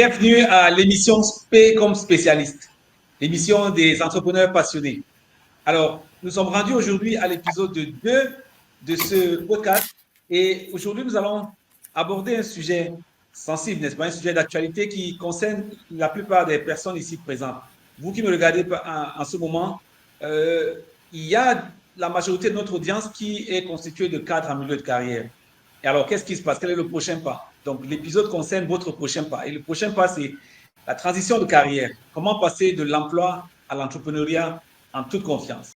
Bienvenue à l'émission P comme spécialiste, l'émission des entrepreneurs passionnés. Alors, nous sommes rendus aujourd'hui à l'épisode 2 de ce podcast et aujourd'hui, nous allons aborder un sujet sensible, n'est-ce pas? Un sujet d'actualité qui concerne la plupart des personnes ici présentes. Vous qui me regardez en ce moment, il y a la majorité de notre audience qui est constituée de cadres en milieu de carrière. Et alors, qu'est-ce qui se passe? Quel est le prochain pas? Donc, l'épisode concerne votre prochain pas. Et le prochain pas, c'est la transition de carrière. Comment passer de l'emploi à l'entrepreneuriat en toute confiance.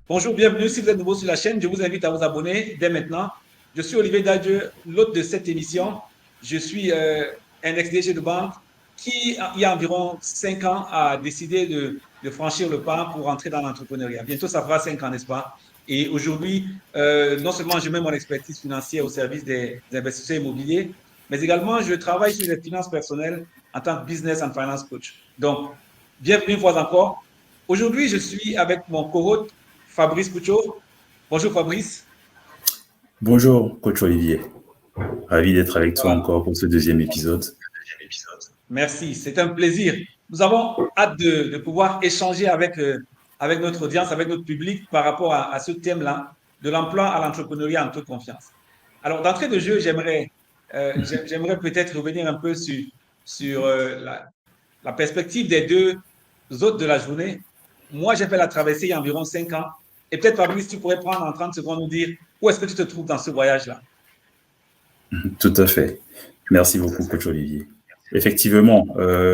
Bonjour, bienvenue. Si vous êtes nouveau sur la chaîne, je vous invite à vous abonner dès maintenant. Je suis Olivier Dadieu, l'hôte de cette émission. Je suis un ex-DG de banque qui, il y a environ 5 ans, a décidé de franchir le pas pour entrer dans l'entrepreneuriat. Bientôt, ça fera 5 ans, n'est-ce pas? Et aujourd'hui, non seulement je mets mon expertise financière au service des investisseurs immobiliers, mais également je travaille sur les finances personnelles en tant que business and finance coach. Donc, bienvenue une fois encore. Aujourd'hui, je suis avec mon co-hôte Fabrice Coucho. Bonjour Fabrice. Bonjour coach Olivier. Ravi d'être avec toi encore pour ce deuxième épisode. Merci, c'est un plaisir. Nous avons hâte de pouvoir échanger avec notre audience, avec notre public par rapport à ce thème-là, de l'emploi à l'entrepreneuriat en toute confiance. Alors, d'entrée de jeu, j'aimerais peut-être revenir un peu sur la perspective des deux autres de la journée. Moi, j'ai fait la traversée il y a environ 5 ans. Et peut-être, Fabrice, tu pourrais prendre en 30 secondes nous dire où est-ce que tu te trouves dans ce voyage-là. Tout à fait. Merci beaucoup, coach Olivier. Effectivement,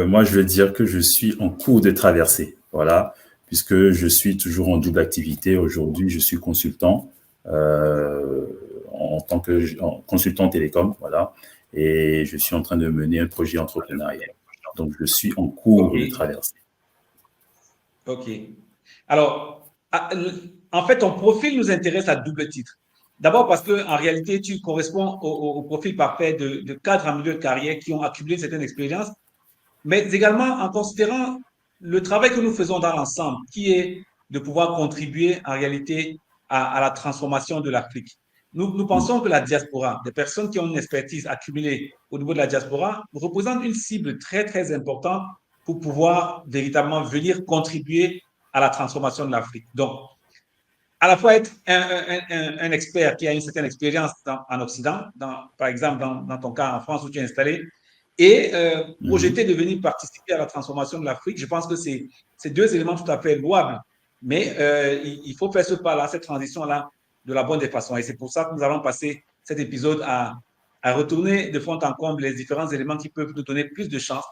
moi, je veux dire que je suis en cours de traversée. Voilà, puisque je suis toujours en double activité. Aujourd'hui, je suis consultant en tant que consultant télécom. Voilà, et je suis en train de mener un projet entrepreneurial. Donc, je suis en cours de traversée. OK. Alors, en fait, ton profil nous intéresse à double titre. D'abord parce qu'en réalité, tu corresponds au profil parfait de cadres en milieu de carrière qui ont accumulé certaines expériences, mais également en considérant le travail que nous faisons dans l'ensemble, qui est de pouvoir contribuer en réalité à la transformation de l'Afrique. Nous pensons que la diaspora, des personnes qui ont une expertise accumulée au niveau de la diaspora, représente une cible très, très importante pour pouvoir véritablement venir contribuer à la transformation de l'Afrique. Donc, à la fois être un expert qui a une certaine expérience en Occident, par exemple dans ton cas en France où tu es installé, et projeter de venir participer à la transformation de l'Afrique, je pense que c'est deux éléments tout à fait louables. Mais il faut faire ce pas-là, cette transition-là, de la bonne des façons. Et c'est pour ça que nous allons passer cet épisode à retourner de fond en comble les différents éléments qui peuvent nous donner plus de chance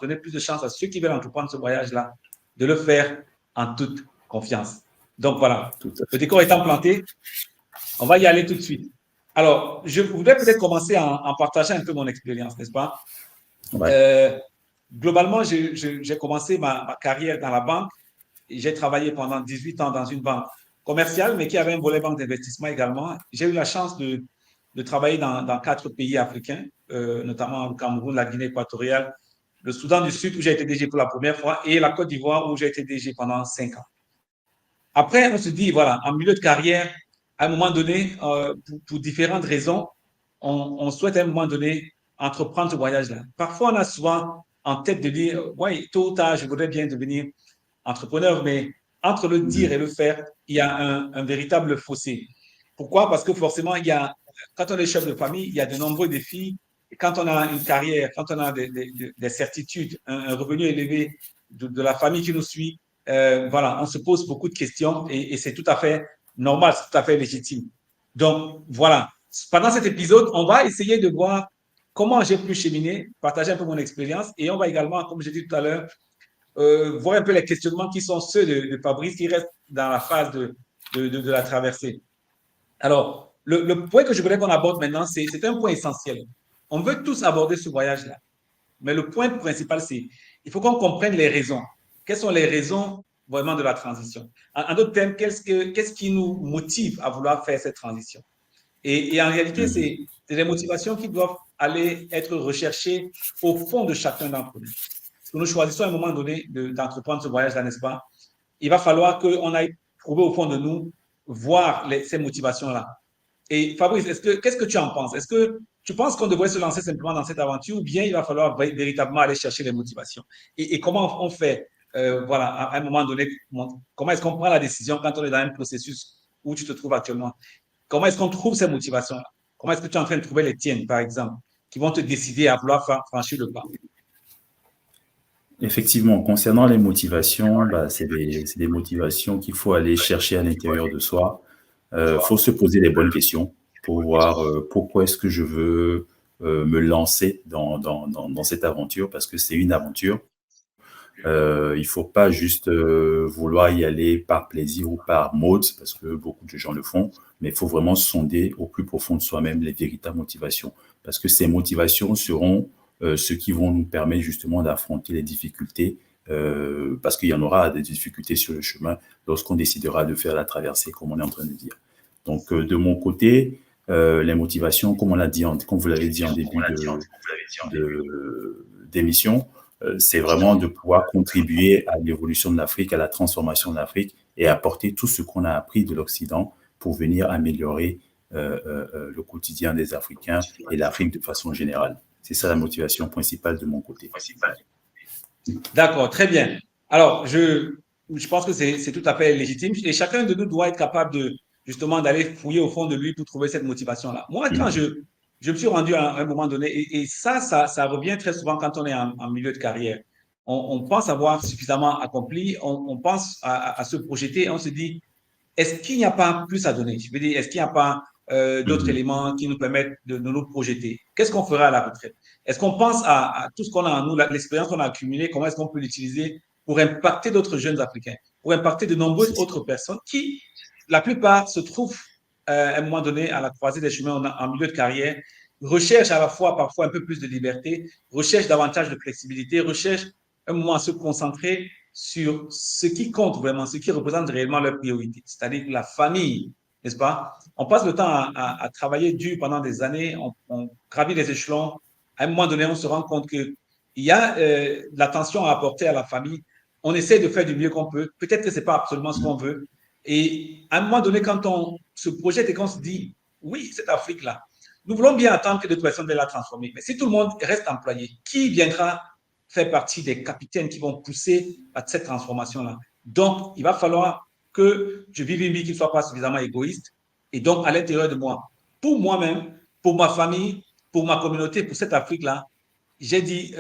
à ceux qui veulent entreprendre ce voyage-là, de le faire en toute confiance. Donc voilà, le décor étant planté, on va y aller tout de suite. Alors, je voudrais peut-être commencer en partageant un peu mon expérience, n'est-ce pas? Ouais. Globalement, j'ai commencé ma carrière dans la banque. J'ai travaillé pendant 18 ans dans une banque commerciale, mais qui avait un volet banque d'investissement également. J'ai eu la chance de travailler dans 4 pays africains, notamment le Cameroun, la Guinée équatoriale, le Soudan du Sud, où j'ai été DG pour la première fois, et la Côte d'Ivoire, où j'ai été DG pendant 5 ans. Après, on se dit, voilà, en milieu de carrière, à un moment donné, pour différentes raisons, on souhaite à un moment donné entreprendre ce voyage-là. Parfois, on a souvent en tête de dire, ouais, tôt ou tard, je voudrais bien devenir entrepreneur, mais entre le dire et le faire, il y a un véritable fossé. Pourquoi? Parce que forcément, quand on est chef de famille, il y a de nombreux défis. Et quand on a une carrière, quand on a des certitudes, un revenu élevé de la famille qui nous suit, voilà, on se pose beaucoup de questions et c'est tout à fait normal, c'est tout à fait légitime. Donc, voilà. Pendant cet épisode, on va essayer de voir comment j'ai pu cheminer, partager un peu mon expérience et on va également, comme j'ai dit tout à l'heure, voir un peu les questionnements qui sont ceux de Fabrice qui restent dans la phase de la traversée. Alors, le point que je voudrais qu'on aborde maintenant, c'est un point essentiel. On veut tous aborder ce voyage-là. Mais le point principal, c'est il faut qu'on comprenne les raisons. Quelles sont les raisons vraiment de la transition? En d'autres termes, qu'est-ce qui nous motive à vouloir faire cette transition? Et en réalité, c'est des motivations qui doivent aller être recherchées au fond de chacun d'entre nous. Si nous choisissons à un moment donné d'entreprendre ce voyage-là, n'est-ce pas? Il va falloir qu'on aille trouver au fond de nous voir ces motivations-là. Et Fabrice, qu'est-ce que tu en penses? Est-ce que tu penses qu'on devrait se lancer simplement dans cette aventure ou bien il va falloir véritablement aller chercher les motivations? Et comment on fait, voilà, à un moment donné, comment est-ce qu'on prend la décision quand on est dans un processus où tu te trouves actuellement? Comment est-ce qu'on trouve ces motivations-là? Comment est-ce que tu es en train de trouver les tiennes, par exemple, qui vont te décider à vouloir franchir le pas? Effectivement, concernant les motivations, bah, c'est des motivations qu'il faut aller chercher à l'intérieur de soi. Faut se poser les bonnes questions pour voir pourquoi est-ce que je veux me lancer dans cette aventure, parce que c'est une aventure. Il faut pas juste vouloir y aller par plaisir ou par mode, parce que beaucoup de gens le font, mais il faut vraiment sonder au plus profond de soi-même les véritables motivations, parce que ces motivations seront ceux qui vont nous permettre justement d'affronter les difficultés, parce qu'il y en aura des difficultés sur le chemin lorsqu'on décidera de faire la traversée, comme on est en train de dire. Donc, de mon côté, les motivations, comme comme vous l'avez dit en début d'émission, c'est vraiment de pouvoir contribuer à l'évolution de l'Afrique, à la transformation de l'Afrique et apporter tout ce qu'on a appris de l'Occident pour venir améliorer le quotidien des Africains et l'Afrique de façon générale. C'est ça la motivation principale de mon côté. D'accord, très bien. Alors, je pense que c'est tout à fait légitime et chacun de nous doit être capable de justement d'aller fouiller au fond de lui pour trouver cette motivation-là. Moi, quand je me suis rendu à un moment donné, et ça revient très souvent quand on est en milieu de carrière. On pense avoir suffisamment accompli, on pense à se projeter, on se dit, est-ce qu'il n'y a pas plus à donner? Je veux dire, est-ce qu'il n'y a pas d'autres éléments qui nous permettent de nous projeter? Qu'est-ce qu'on fera à la retraite? Est-ce qu'on pense à tout ce qu'on a en nous, l'expérience qu'on a accumulée, comment est-ce qu'on peut l'utiliser pour impacter d'autres jeunes Africains, pour impacter de nombreuses autres personnes qui, la plupart, se trouvent à un moment donné à la croisée des chemins en milieu de carrière, recherchent à la fois parfois un peu plus de liberté, recherchent davantage de flexibilité, recherchent un moment à se concentrer sur ce qui compte vraiment, ce qui représente réellement leur priorité, c'est-à-dire la famille, n'est-ce pas? On passe le temps à travailler dur pendant des années, on gravit les échelons. À un moment donné, on se rend compte qu'il y a l'attention à apporter à la famille. On essaie de faire du mieux qu'on peut. Peut-être que ce n'est pas absolument ce qu'on veut. Et à un moment donné, quand on se projette et qu'on se dit, oui, cette Afrique-là, nous voulons bien attendre que d'autres personnes viennent la transformer. Mais si tout le monde reste employé, qui viendra faire partie des capitaines qui vont pousser à cette transformation-là? Donc, il va falloir que je vive une vie qui ne soit pas suffisamment égoïste. Et donc, à l'intérieur de moi, pour moi-même, pour ma famille, pour ma communauté, pour cette Afrique-là, j'ai dit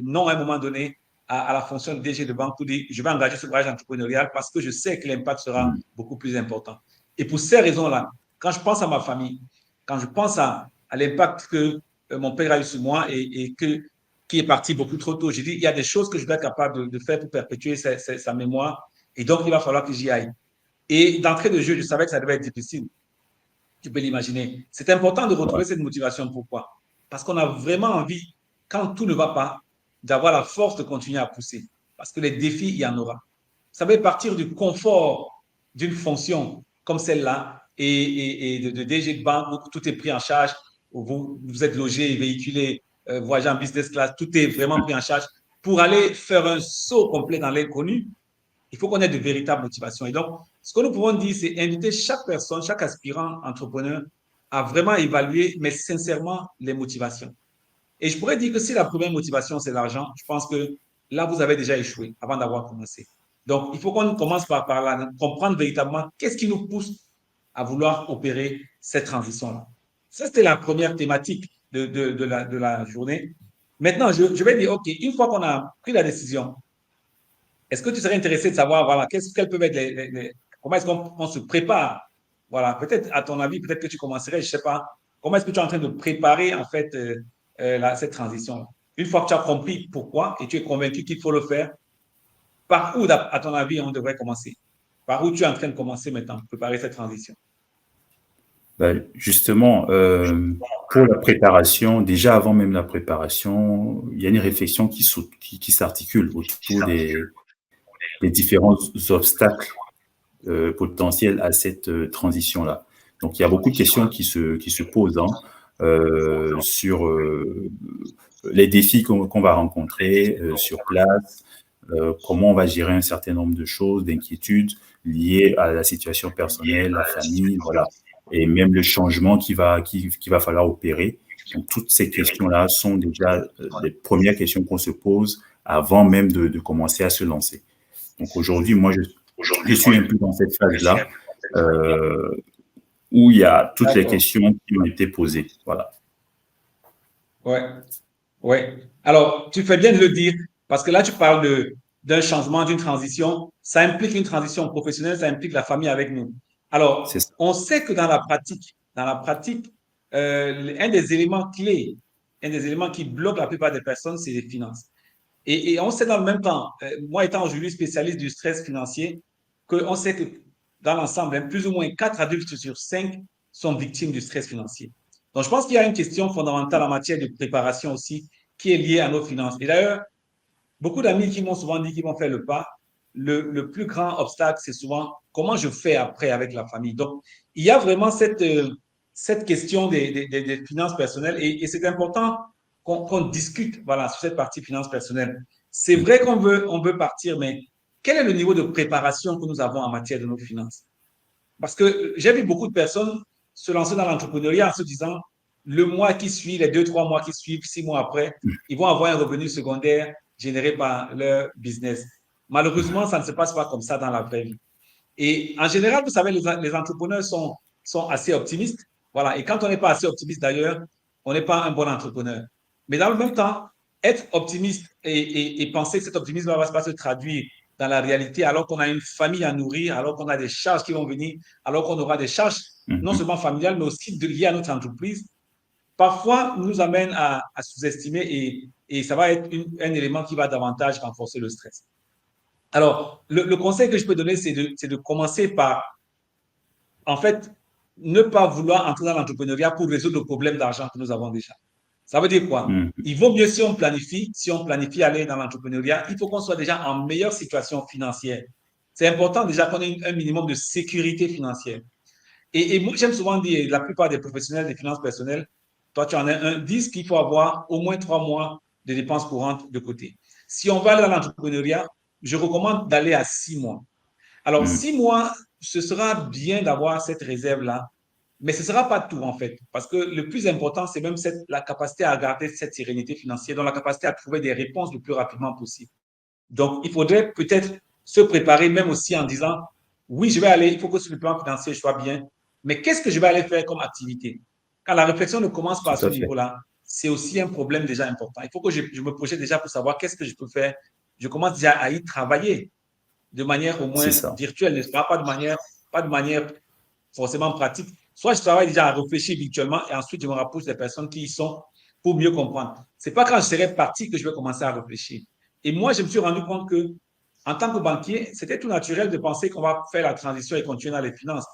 non à un moment donné à la fonction de DG de banque pour dire je vais engager ce voyage entrepreneurial parce que je sais que l'impact sera beaucoup plus important. Et pour ces raisons-là, quand je pense à ma famille, quand je pense à l'impact que mon père a eu sur moi et qui est parti beaucoup trop tôt, j'ai dit il y a des choses que je dois être capable de faire pour perpétuer sa mémoire et donc il va falloir que j'y aille. Et d'entrée de jeu, je savais que ça devait être difficile. Tu peux l'imaginer. C'est important de retrouver cette motivation. Pourquoi? Parce qu'on a vraiment envie, quand tout ne va pas, d'avoir la force de continuer à pousser. Parce que les défis, il y en aura. Ça veut partir du confort d'une fonction comme celle-là et de DG de banque où tout est pris en charge, où vous êtes logé, véhiculé, voyagez en business class, tout est vraiment pris en charge. Pour aller faire un saut complet dans l'inconnu, il faut qu'on ait de véritables motivations. Et donc, ce que nous pouvons dire, c'est inviter chaque personne, chaque aspirant entrepreneur à vraiment évaluer, mais sincèrement, les motivations. Et je pourrais dire que si la première motivation, c'est l'argent, je pense que là, vous avez déjà échoué avant d'avoir commencé. Donc, il faut qu'on commence par là, comprendre véritablement qu'est-ce qui nous pousse à vouloir opérer cette transition-là. Ça, c'était la première thématique de la journée. Maintenant, je vais dire, OK, une fois qu'on a pris la décision, est-ce que tu serais intéressé de savoir, voilà, quelles peuvent être comment est-ce qu'on se prépare? Voilà, peut-être, à ton avis, peut-être que tu commencerais, je ne sais pas, comment est-ce que tu es en train de préparer, en fait, cette transition-là? Une fois que tu as compris pourquoi et tu es convaincu qu'il faut le faire, par où, à ton avis, on devrait commencer? Par où tu es en train de commencer maintenant, préparer cette transition? Justement, pour la préparation, déjà avant même la préparation, il y a une réflexion qui s'articule autour des différents obstacles potentiels à cette transition-là. Donc, il y a beaucoup de questions qui se posent sur les défis qu'on va rencontrer sur place, comment on va gérer un certain nombre de choses, d'inquiétudes, liées à la situation personnelle, la famille, voilà, et même le changement qu'il va falloir opérer. Donc, toutes ces questions-là sont déjà les premières questions qu'on se pose avant même de commencer à se lancer. Donc, aujourd'hui, je suis un peu dans cette phase-là euh, où il y a toutes les D'accord. questions qui m'ont été posées. Voilà. Ouais. Ouais. Alors, tu fais bien de le dire, parce que là, tu parles d'un changement, d'une transition. Ça implique une transition professionnelle, ça implique la famille avec nous. C'est Alors, ça. on sait que dans la pratique, un des éléments clés, un des éléments qui bloquent la plupart des personnes, c'est les finances. Et on sait dans le même temps, moi étant aujourd'hui spécialiste du stress financier, qu'on sait que dans l'ensemble, plus ou moins 4 adultes sur 5 sont victimes du stress financier. Donc, je pense qu'il y a une question fondamentale en matière de préparation aussi qui est liée à nos finances. Et d'ailleurs, beaucoup d'amis qui m'ont souvent dit qu'ils vont faire le pas, le plus grand obstacle, c'est souvent comment je fais après avec la famille. Donc, il y a vraiment cette question des finances personnelles et c'est important qu'on discute voilà, sur cette partie finances personnelles. C'est vrai qu'on veut partir, mais quel est le niveau de préparation que nous avons en matière de nos finances? Parce que j'ai vu beaucoup de personnes se lancer dans l'entrepreneuriat en se disant, le mois qui suit, les 2, 3 mois qui suivent, 6 mois après, ils vont avoir un revenu secondaire généré par leur business. Malheureusement, ça ne se passe pas comme ça dans la vraie vie. Et en général, vous savez, les entrepreneurs sont assez optimistes. Voilà. Et quand on n'est pas assez optimiste d'ailleurs, on n'est pas un bon entrepreneur. Mais dans le même temps, être optimiste et penser que cet optimisme ne va pas se traduire dans la réalité alors qu'on a une famille à nourrir, alors qu'on a des charges qui vont venir, alors qu'on aura des charges non Mhm. seulement familiales, mais aussi liées à notre entreprise, parfois nous amène à sous-estimer et ça va être un élément qui va davantage renforcer le stress. Alors, le conseil que je peux donner, c'est de commencer par, en fait, ne pas vouloir entrer dans l'entrepreneuriat pour résoudre le problème d'argent que nous avons déjà. Ça veut dire quoi? Mhm. Il vaut mieux si on planifie aller dans l'entrepreneuriat, il faut qu'on soit déjà en meilleure situation financière. C'est important déjà qu'on ait un minimum de sécurité financière. Et moi, j'aime souvent dire, la plupart des professionnels des finances personnelles, toi, tu en as disent qu'il faut avoir au moins 3 mois de dépenses courantes de côté. Si on va aller dans l'entrepreneuriat, je recommande d'aller à 6 mois. Alors, Mhm. 6 mois, ce sera bien d'avoir cette réserve-là, mais ce ne sera pas tout, en fait. Parce que le plus important, c'est même la capacité à garder cette sérénité financière, donc la capacité à trouver des réponses le plus rapidement possible. Donc, il faudrait peut-être se préparer même aussi en disant, oui, je vais aller, il faut que sur le plan financier, je sois bien, mais qu'est-ce que je vais aller faire comme activité? Quand la réflexion ne commence pas à Tout ce à fait. niveau-là, c'est aussi un problème déjà important. Il faut que je me projette déjà pour savoir qu'est-ce que je peux faire. Je commence déjà à y travailler de manière au C'est moins ça. virtuelle, n'est-ce pas? Pas de manière forcément pratique. Soit je travaille déjà à réfléchir virtuellement et ensuite je me rapproche des personnes qui y sont pour mieux comprendre. C'est pas quand je serai parti que je vais commencer à réfléchir. Et moi, je me suis rendu compte que, en tant que banquier, c'était tout naturel de penser qu'on va faire la transition et continuer dans les finances.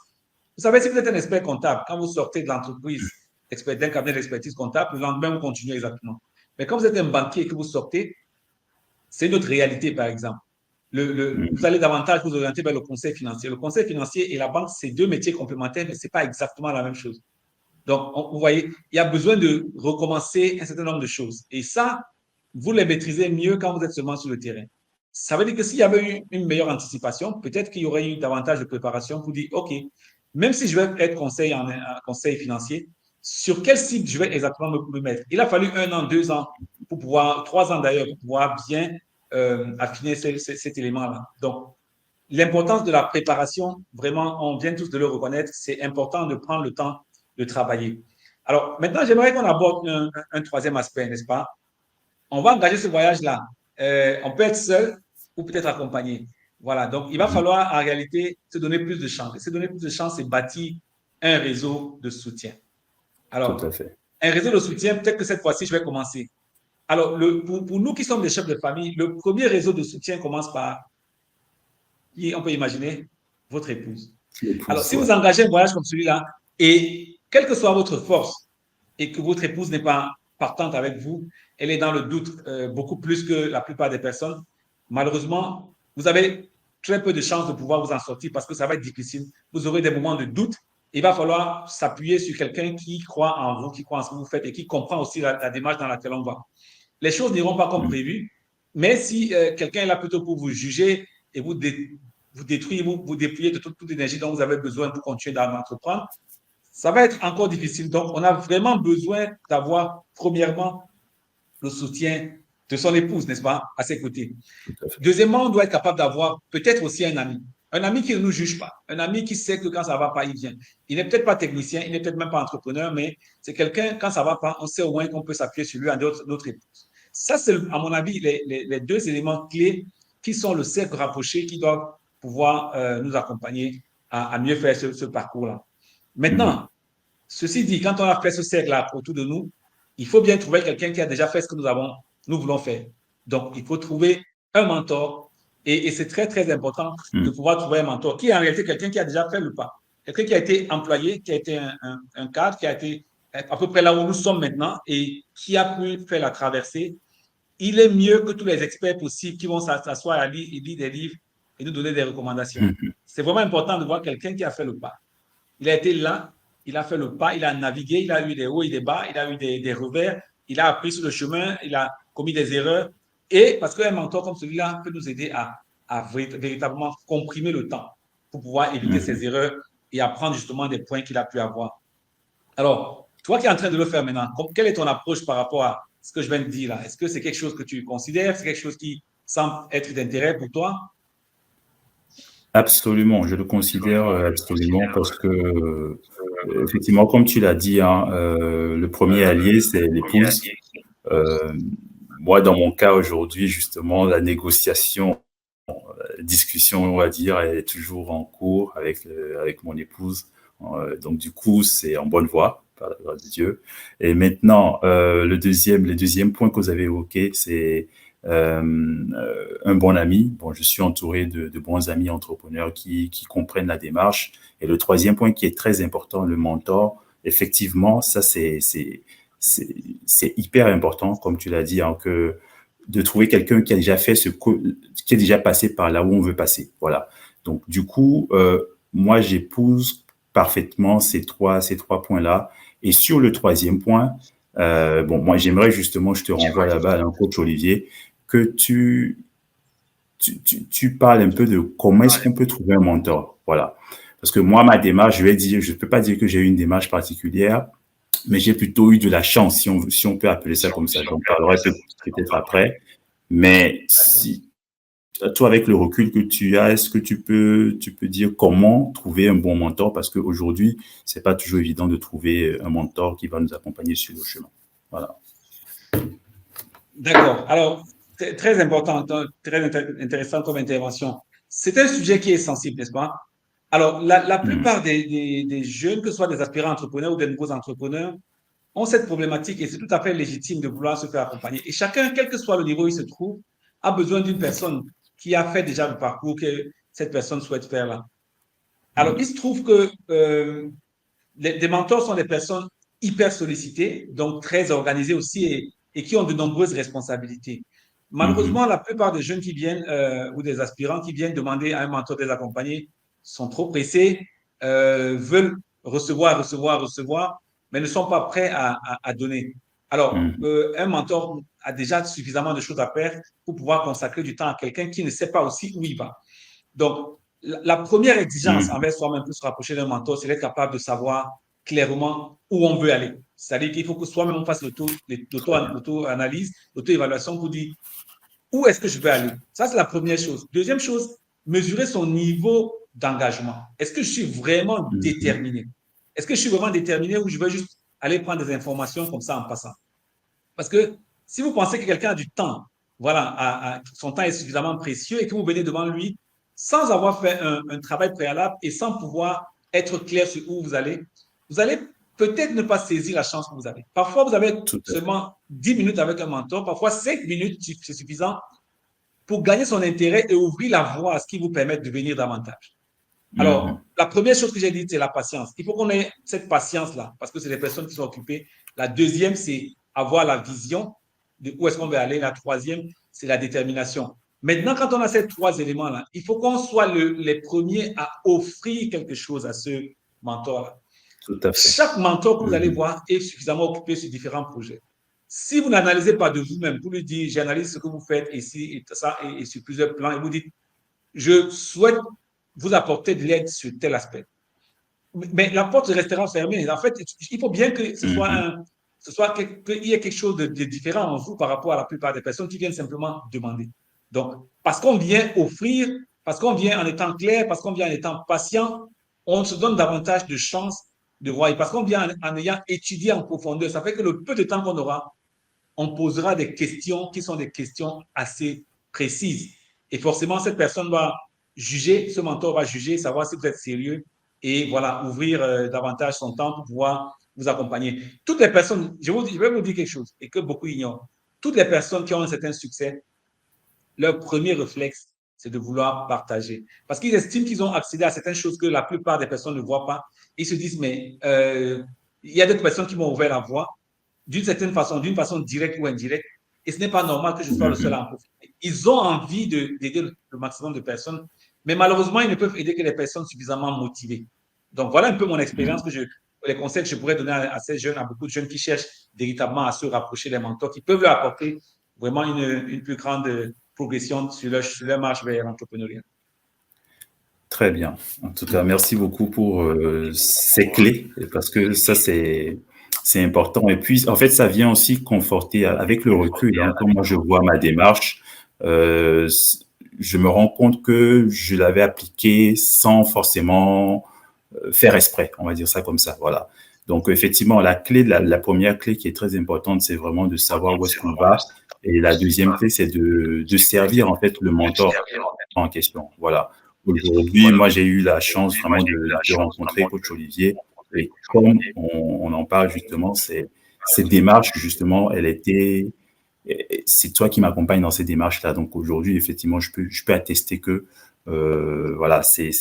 Vous savez, si vous êtes un expert comptable, quand vous sortez de l'entreprise, d'un cabinet d'expertise comptable, le lendemain, vous continuez exactement. Mais quand vous êtes un banquier et que vous sortez, c'est notre réalité, par exemple. Vous Mhm. allez davantage vous orienter vers le conseil financier. Le conseil financier et la banque, c'est deux métiers complémentaires, mais ce n'est pas exactement la même chose. Donc, vous voyez, il y a besoin de recommencer un certain nombre de choses. Et ça, vous les maîtrisez mieux quand vous êtes seulement sur le terrain. Ça veut dire que s'il y avait eu une meilleure anticipation, peut-être qu'il y aurait eu davantage de préparation pour dire, OK, même si je vais être conseil financier, sur quel site je vais exactement me mettre? Il a fallu 1 an, 2 ans, 3 ans d'ailleurs, pour pouvoir bien affiner cet élément-là. Donc, l'importance de la préparation, vraiment, on vient tous de le reconnaître, c'est important de prendre le temps de travailler. Alors, maintenant, j'aimerais qu'on aborde un troisième aspect, n'est-ce pas? On va engager ce voyage-là. On peut être seul ou peut-être accompagné. Voilà, donc il va Mhm. falloir en réalité se donner plus de chance. Et se donner plus de chance, c'est bâtir un réseau de soutien. Tout à Alors, fait. un réseau de soutien, peut-être que cette fois-ci, je vais commencer. Alors, pour nous qui sommes des chefs de famille, le premier réseau de soutien commence par, on peut imaginer, votre épouse. Alors, L'épouse, si vous ouais. engagez un voyage comme celui-là, et quelle que soit votre force, et que votre épouse n'est pas partante avec vous, elle est dans le doute beaucoup plus que la plupart des personnes, malheureusement, vous avez très peu de chances de pouvoir vous en sortir parce que ça va être difficile. Vous aurez des moments de doute. Il va falloir s'appuyer sur quelqu'un qui croit en vous, qui croit en ce que vous faites et qui comprend aussi la démarche dans laquelle on va. Les choses n'iront pas comme Mhm. prévu, mais si quelqu'un est là plutôt pour vous juger et vous vous détruire, vous dépouiller de toute l'énergie dont vous avez besoin pour continuer à entreprendre, ça va être encore difficile. Donc, on a vraiment besoin d'avoir, premièrement, le soutien de son épouse, n'est-ce pas, à ses côtés. Deuxièmement, on doit être capable d'avoir peut-être aussi un ami. Un ami qui ne nous juge pas. Un ami qui sait que quand ça ne va pas, il vient. Il n'est peut-être pas technicien, il n'est peut-être même pas entrepreneur, mais c'est quelqu'un, quand ça ne va pas, on sait au moins qu'on peut s'appuyer sur lui à notre épouse. Ça, c'est, à mon avis, les deux éléments clés qui sont le cercle rapproché qui doivent pouvoir nous accompagner à mieux faire ce parcours-là. Maintenant, ceci dit, quand on a fait ce cercle-là autour de nous, il faut bien trouver quelqu'un qui a déjà fait ce que nous voulons faire. Donc, il faut trouver un mentor et c'est très, très important de pouvoir trouver un mentor qui est en réalité quelqu'un qui a déjà fait le pas. Quelqu'un qui a été employé, qui a été un cadre, qui a été à peu près là où nous sommes maintenant et qui a pu faire la traversée. Il est mieux que tous les experts possibles qui vont s'asseoir à lire des livres et nous donner des recommandations. C'est vraiment important de voir quelqu'un qui a fait le pas. Il a été là, il a fait le pas, il a navigué, il a eu des hauts et des bas, il a eu des revers, il a appris sur le chemin, il a commis des erreurs. Et parce qu'un mentor comme celui-là peut nous aider à véritablement comprimer le temps pour pouvoir éviter ces erreurs et apprendre justement des points qu'il a pu avoir. Alors, toi qui es en train de le faire maintenant, quelle est ton approche par rapport à ce que je viens de dire là? Est-ce que c'est quelque chose que tu considères? C'est quelque chose qui semble être d'intérêt pour toi? Absolument, je le considère absolument parce que, effectivement, comme tu l'as dit, hein, le premier allié, c'est l'épouse. Moi, dans mon cas aujourd'hui, justement, la négociation, discussion, on va dire, est toujours en cours avec mon épouse. Donc, du coup, c'est en bonne voie, par la grâce de Dieu. Et maintenant, le deuxième point que vous avez évoqué, c'est un bon ami. Bon, je suis entouré de bons amis entrepreneurs qui comprennent la démarche. Et le troisième point qui est très important, le mentor, effectivement, ça, c'est hyper important, comme tu l'as dit, hein, que de trouver quelqu'un qui a déjà fait qui est déjà passé par là où on veut passer. Voilà. Donc, du coup, moi, j'épouse parfaitement ces trois points-là. Et sur le troisième point, bon, moi, j'aimerais justement, je te renvoie là-bas, hein, coach Olivier, que tu parles un peu de comment est-ce qu'on peut trouver un mentor. Voilà. Parce que moi, ma démarche, je peux pas dire que j'ai eu une démarche particulière, mais j'ai plutôt eu de la chance, si on peut appeler ça comme ça. J'en parlerai peut-être après. Mais si, toi, avec le recul que tu as, est-ce que tu peux dire comment trouver un bon mentor? Parce qu'aujourd'hui, c'est pas toujours évident de trouver un mentor qui va nous accompagner sur le chemin. Voilà. D'accord. Alors, très important, très intéressant comme intervention. C'est un sujet qui est sensible, n'est-ce pas? Alors, la plupart des jeunes, que ce soit des aspirants entrepreneurs ou des nouveaux entrepreneurs, ont cette problématique et c'est tout à fait légitime de vouloir se faire accompagner. Et chacun, quel que soit le niveau où il se trouve, a besoin d'une personne qui a fait déjà le parcours que cette personne souhaite faire là. Alors, il se trouve que des mentors sont des personnes hyper sollicitées, donc très organisées aussi et qui ont de nombreuses responsabilités. Malheureusement, la plupart des jeunes qui viennent ou des aspirants qui viennent demander à un mentor de les accompagner sont trop pressés, veulent recevoir, mais ne sont pas prêts à donner. Alors, un mentor a déjà suffisamment de choses à faire pour pouvoir consacrer du temps à quelqu'un qui ne sait pas aussi où il va. Donc, la première exigence envers soi-même pour se rapprocher d'un mentor, c'est d'être capable de savoir clairement où on veut aller. C'est-à-dire qu'il faut que soi-même on fasse l'auto-analyse, l'auto-évaluation pour dire où est-ce que je veux aller. Ça, c'est la première chose. Deuxième chose, mesurer son niveau d'engagement. Est-ce que je suis vraiment déterminé? Est-ce que je suis vraiment déterminé ou je veux juste aller prendre des informations comme ça en passant? Parce que si vous pensez que quelqu'un a du temps, voilà, son temps est suffisamment précieux et que vous venez devant lui sans avoir fait un travail préalable et sans pouvoir être clair sur où vous allez peut-être ne pas saisir la chance que vous avez. Parfois, vous avez seulement 10 minutes avec un mentor, parfois 5 minutes, c'est suffisant pour gagner son intérêt et ouvrir la voie à ce qui vous permet de devenir davantage. Alors, la première chose que j'ai dit, c'est la patience. Il faut qu'on ait cette patience-là, parce que c'est les personnes qui sont occupées. La deuxième, c'est avoir la vision de où est-ce qu'on veut aller. La troisième, c'est la détermination. Maintenant, quand on a ces trois éléments-là, il faut qu'on soit les premiers à offrir quelque chose à ce mentor-là. Tout à fait. Chaque mentor que vous allez voir est suffisamment occupé sur différents projets. Si vous n'analysez pas de vous-même, vous lui dites, j'analyse ce que vous faites ici et ça, et sur plusieurs plans, et vous dites, je souhaite vous apporter de l'aide sur tel aspect. Mais la porte restera fermée. En fait, il faut bien que ce soit qu'il y ait quelque chose de différent en vous par rapport à la plupart des personnes qui viennent simplement demander. Donc, parce qu'on vient offrir, parce qu'on vient en étant clair, parce qu'on vient en étant patient, on se donne davantage de chances de voir. Et parce qu'on vient en ayant étudié en profondeur, ça fait que le peu de temps qu'on aura, on posera des questions qui sont des questions assez précises. Et forcément, cette personne va juger, ce mentor va juger, savoir si vous êtes sérieux et voilà, ouvrir davantage son temps pour pouvoir vous accompagner. Toutes les personnes, je vais vous dire quelque chose et que beaucoup ignorent. Toutes les personnes qui ont un certain succès, leur premier réflexe, c'est de vouloir partager. Parce qu'ils estiment qu'ils ont accédé à certaines choses que la plupart des personnes ne voient pas. Ils se disent, mais il y a d'autres personnes qui m'ont ouvert la voie d'une certaine façon, d'une façon directe ou indirecte, et ce n'est pas normal que je sois le seul à en profiter. Ils ont envie d'aider le maximum de personnes, mais malheureusement, ils ne peuvent aider que les personnes suffisamment motivées. Donc, voilà un peu mon expérience, les conseils que je pourrais donner à ces jeunes, à beaucoup de jeunes qui cherchent véritablement à se rapprocher des mentors, qui peuvent leur apporter vraiment une plus grande progression sur leur marche vers l'entrepreneuriat. Très bien. En tout cas, merci beaucoup pour ces clés, parce que ça, c'est important. Et puis, en fait, ça vient aussi conforter avec le recul. Hein, quand moi, je vois ma démarche, je me rends compte que je l'avais appliquée sans forcément faire exprès, on va dire ça comme ça. Voilà. Donc, effectivement, la clé, la première clé qui est très importante, c'est vraiment de savoir où est-ce qu'on va. Et la deuxième clé, c'est de servir, en fait, le mentor en question. Voilà. Aujourd'hui, moi, j'ai eu la chance vraiment de rencontrer coach Olivier. Et comme on en parle justement, cette démarche, justement, c'est toi qui m'accompagne dans ces démarches-là. Donc aujourd'hui, effectivement, je peux attester que voilà, c'est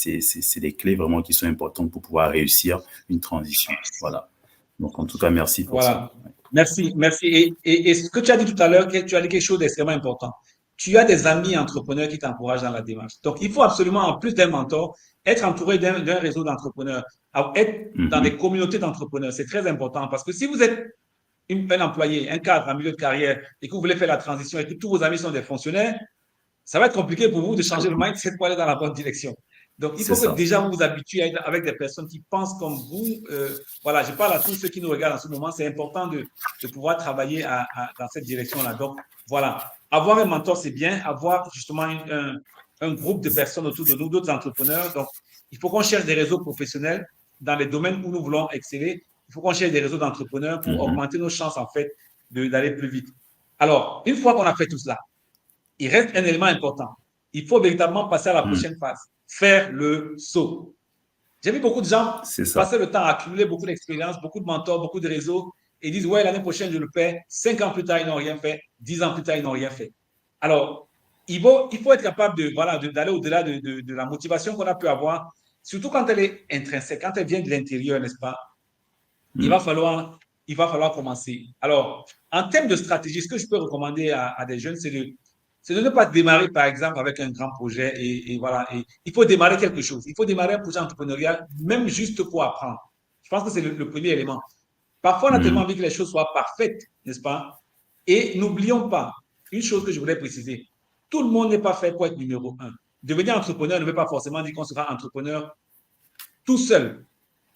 des clés vraiment qui sont importantes pour pouvoir réussir une transition. Voilà. Donc en tout cas, merci pour ça. Merci. Et ce que tu as dit tout à l'heure, tu as dit quelque chose d'extrêmement important. Tu as des amis entrepreneurs qui t'encouragent dans la démarche. Donc, il faut absolument, en plus d'un mentor, être entouré d'un réseau d'entrepreneurs, être dans des communautés d'entrepreneurs. C'est très important parce que si vous êtes un employé, un cadre en milieu de carrière et que vous voulez faire la transition et que tous vos amis sont des fonctionnaires, ça va être compliqué pour vous de changer le mindset pour aller dans la bonne direction. Donc, il faut que déjà vous vous habituez à être avec des personnes qui pensent comme vous. Voilà, je parle à tous ceux qui nous regardent en ce moment. C'est important de pouvoir travailler dans cette direction-là. Donc, voilà. Avoir un mentor, c'est bien. Avoir justement un groupe de personnes autour de nous, d'autres entrepreneurs. Donc, il faut qu'on cherche des réseaux professionnels dans les domaines où nous voulons exceller. Il faut qu'on cherche des réseaux d'entrepreneurs pour augmenter nos chances, en fait, d'aller plus vite. Alors, une fois qu'on a fait tout cela, il reste un élément important. Il faut véritablement passer à la prochaine phase, faire le saut. J'ai vu beaucoup de gens passer le temps à accumuler beaucoup d'expérience, beaucoup de mentors, beaucoup de réseaux, et disent, ouais, l'année prochaine, je le fais. 5 ans plus tard, ils n'ont rien fait. 10 ans plus tard, ils n'ont rien fait. Alors, il faut être capable d'aller au-delà de la motivation qu'on a pu avoir, surtout quand elle est intrinsèque, quand elle vient de l'intérieur, n'est-ce pas? Il va falloir commencer. Alors, en termes de stratégie, ce que je peux recommander à des jeunes, c'est de ne pas démarrer, par exemple, avec un grand projet et voilà. Et il faut démarrer quelque chose. Il faut démarrer un projet entrepreneurial, même juste pour apprendre. Je pense que c'est le premier élément. Parfois, on a tellement envie que les choses soient parfaites, n'est-ce pas? Et n'oublions pas, une chose que je voulais préciser, tout le monde n'est pas fait pour être numéro 1. Devenir entrepreneur ne veut pas forcément dire qu'on sera entrepreneur tout seul.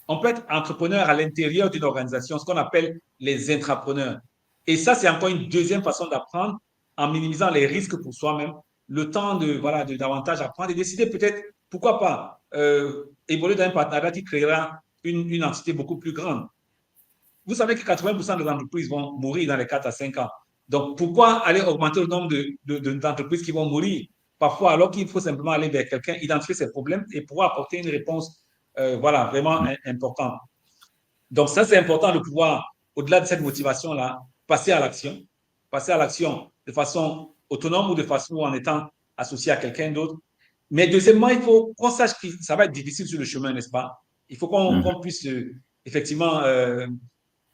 On peut être entrepreneur à l'intérieur d'une organisation, ce qu'on appelle les intrapreneurs. Et ça, c'est encore une deuxième façon d'apprendre en minimisant les risques pour soi-même, le temps de davantage apprendre et décider peut-être, pourquoi pas, évoluer dans un partenariat qui créera une entité beaucoup plus grande. Vous savez que 80% des entreprises vont mourir dans les 4 à 5 ans. Donc, pourquoi aller augmenter le nombre d'entreprises qui vont mourir parfois, alors qu'il faut simplement aller vers quelqu'un, identifier ses problèmes et pouvoir apporter une réponse vraiment importante. Donc, ça, c'est important de pouvoir, au-delà de cette motivation-là, passer à l'action de façon autonome ou de façon en étant associé à quelqu'un d'autre. Mais deuxièmement, il faut qu'on sache que ça va être difficile sur le chemin, n'est-ce pas? Il faut qu'on puisse effectivement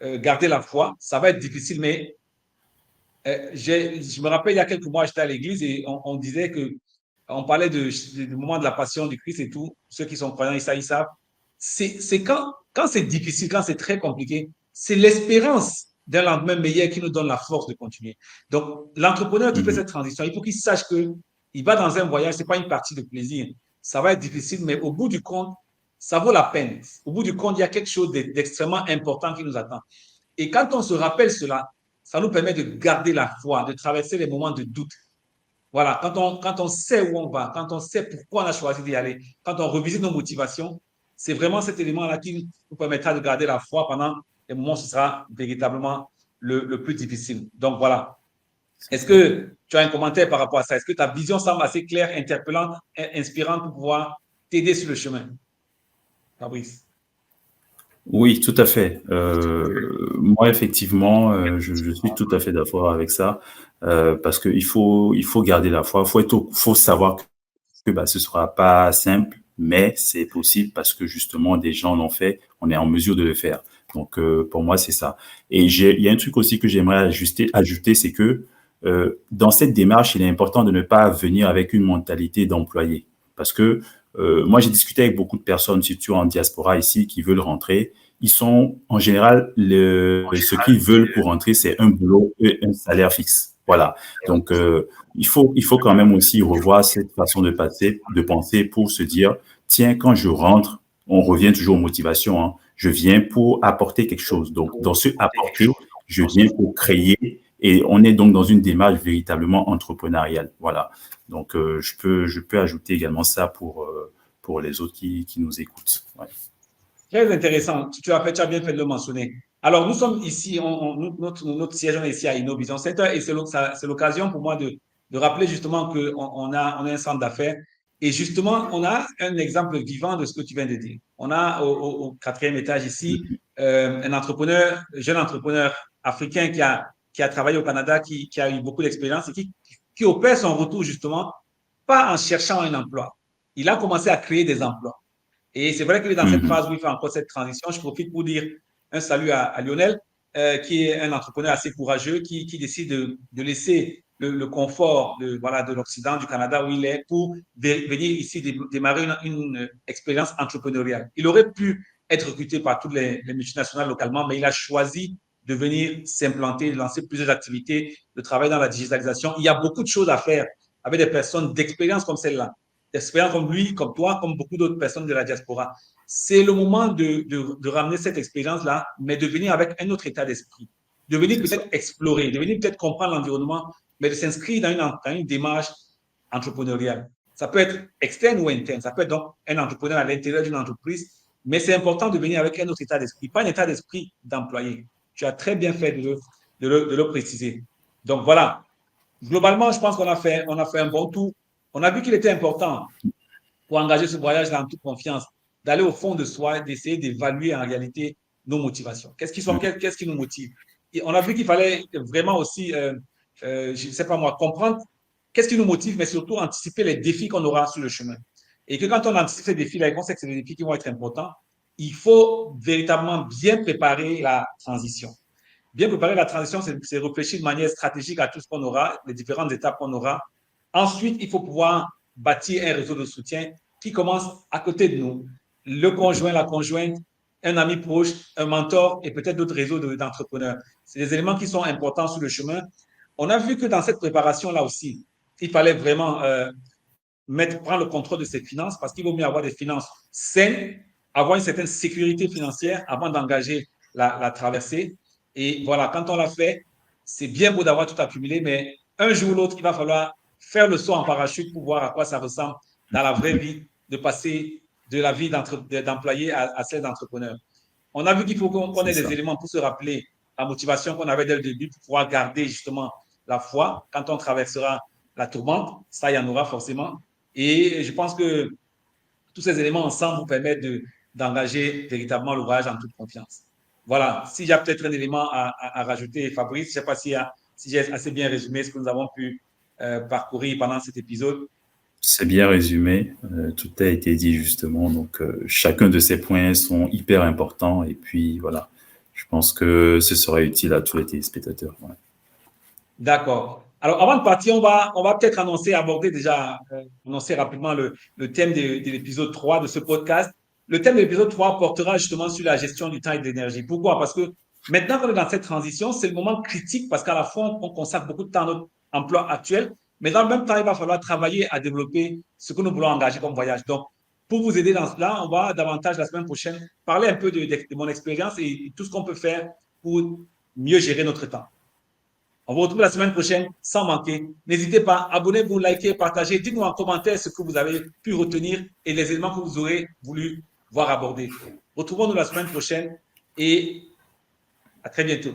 garder la foi. Ça va être difficile, mais je me rappelle, il y a quelques mois, j'étais à l'église et on disait on parlait du moment de la passion du Christ et tout. Ceux qui sont croyants, ils savent. C'est quand c'est difficile, quand c'est très compliqué, c'est l'espérance d'un lendemain meilleur qui nous donne la force de continuer. Donc, l'entrepreneur qui fait cette transition, il faut qu'il sache qu'il va dans un voyage, ce n'est pas une partie de plaisir. ça va être difficile, mais au bout du compte, ça vaut la peine. Au bout du compte, il y a quelque chose d'extrêmement important qui nous attend. Et quand on se rappelle cela, ça nous permet de garder la foi, de traverser les moments de doute. Voilà, quand on sait où on va, quand on sait pourquoi on a choisi d'y aller, quand on revisite nos motivations, c'est vraiment cet élément-là qui nous permettra de garder la foi pendant les moments où ce sera véritablement le plus difficile. Donc voilà. Est-ce que tu as un commentaire par rapport à ça? Est-ce que ta vision semble assez claire, interpellante, inspirante pour pouvoir t'aider sur le chemin, Fabrice? Oui, tout à fait. Moi, effectivement, je suis tout à fait d'accord avec ça, parce que il faut garder la foi. Faut savoir que bah, ce sera pas simple, mais c'est possible parce que justement des gens l'ont fait. On est en mesure de le faire. Donc, pour moi, c'est ça. Et il y a un truc aussi que j'aimerais ajouter, c'est que dans cette démarche, il est important de ne pas venir avec une mentalité d'employé, parce que moi, j'ai discuté avec beaucoup de personnes, surtout en diaspora ici, qui veulent rentrer. Ils sont, en général, ce qu'ils veulent pour rentrer, c'est un boulot et un salaire fixe. Voilà. Donc, il faut quand même aussi revoir cette façon de penser pour se dire, tiens, quand je rentre, on revient toujours aux motivations, hein. Je viens pour apporter quelque chose. Donc, dans ce apporter, je viens pour créer et on est donc dans une démarche véritablement entrepreneuriale. Voilà. Donc, je peux ajouter également ça pour les autres qui nous écoutent. Ouais. Très intéressant. Tu as bien fait de le mentionner. Alors, nous sommes ici, notre siège est ici à Innovision Center et c'est l'occasion pour moi de rappeler justement qu'on a un centre d'affaires et justement, on a un exemple vivant de ce que tu viens de dire. On a au quatrième étage ici un jeune entrepreneur africain qui a travaillé au Canada, qui a eu beaucoup d'expérience et qui opère son retour justement pas en cherchant un emploi. Il a commencé à créer des emplois. Et c'est vrai qu'il est dans cette phase où il fait encore cette transition. Je profite pour dire un salut à Lionel, qui est un entrepreneur assez courageux, qui décide de laisser le confort de l'Occident, du Canada où il est, pour venir ici démarrer une expérience entrepreneuriale. Il aurait pu être recruté par toutes les multinationales localement, mais il a choisi de venir s'implanter, de lancer plusieurs activités, de travailler dans la digitalisation. Il y a beaucoup de choses à faire avec des personnes d'expérience comme celle-là, d'expérience comme lui, comme toi, comme beaucoup d'autres personnes de la diaspora. C'est le moment de ramener cette expérience-là, mais de venir avec un autre état d'esprit, de venir peut-être explorer, de venir peut-être comprendre l'environnement, mais de s'inscrire dans une démarche entrepreneuriale. Ça peut être externe ou interne, ça peut être donc un entrepreneur à l'intérieur d'une entreprise, mais c'est important de venir avec un autre état d'esprit, pas un état d'esprit d'employé. Tu as très bien fait de le préciser. Donc voilà, globalement, je pense qu'on a fait un bon tour. On a vu qu'il était important pour engager ce voyage-là en toute confiance, d'aller au fond de soi, d'essayer d'évaluer en réalité nos motivations. Qu'est-ce qui nous motive? Et on a vu qu'il fallait vraiment aussi, je ne sais pas moi, comprendre qu'est-ce qui nous motive, mais surtout anticiper les défis qu'on aura sur le chemin. Et que quand on anticipe ces défis-là, on sait que c'est des défis qui vont être importants, il faut véritablement bien préparer la transition. Bien préparer la transition, c'est réfléchir de manière stratégique à tout ce qu'on aura, les différentes étapes qu'on aura. Ensuite, il faut pouvoir bâtir un réseau de soutien qui commence à côté de nous. Le conjoint, la conjointe, un ami proche, un mentor et peut-être d'autres réseaux d'entrepreneurs. C'est des éléments qui sont importants sur le chemin. On a vu que dans cette préparation-là aussi, il fallait vraiment prendre le contrôle de ses finances parce qu'il vaut mieux avoir des finances saines, avoir une certaine sécurité financière avant d'engager la traversée. Et voilà, quand on l'a fait, c'est bien beau d'avoir tout accumulé, mais un jour ou l'autre, il va falloir faire le saut en parachute pour voir à quoi ça ressemble dans la vraie vie, de passer de la vie d'employé à celle d'entrepreneur. On a vu qu'il faut qu'on ait des éléments pour se rappeler la motivation qu'on avait dès le début pour pouvoir garder justement la foi quand on traversera la tourmente. Ça, il y en aura forcément. Et je pense que tous ces éléments ensemble vous permettent d'engager véritablement l'ouvrage en toute confiance. Voilà, si j'ai peut-être un élément à rajouter, Fabrice, je ne sais pas si j'ai assez bien résumé ce que nous avons pu parcourir pendant cet épisode. C'est bien résumé, tout a été dit justement, donc chacun de ces points sont hyper importants et puis voilà, je pense que ce sera utile à tous les téléspectateurs. Ouais. D'accord. Alors avant de partir, on va peut-être aborder déjà, annoncer rapidement le thème de l'épisode 3 de ce podcast. Le thème de l'épisode 3 portera justement sur la gestion du temps et de l'énergie. Pourquoi? Parce que maintenant qu'on est dans cette transition, c'est le moment critique parce qu'à la fois, on consacre beaucoup de temps à notre emploi actuel, Mais dans le même temps, il va falloir travailler à développer ce que nous voulons engager comme voyage. Donc, pour vous aider dans cela, on va davantage la semaine prochaine parler un peu de mon expérience et tout ce qu'on peut faire pour mieux gérer notre temps. On vous retrouve la semaine prochaine sans manquer. N'hésitez pas, abonnez-vous, likez, partagez. Dites-nous en commentaire ce que vous avez pu retenir et les éléments que vous aurez voulu voir abordés. Retrouvons-nous la semaine prochaine et à très bientôt.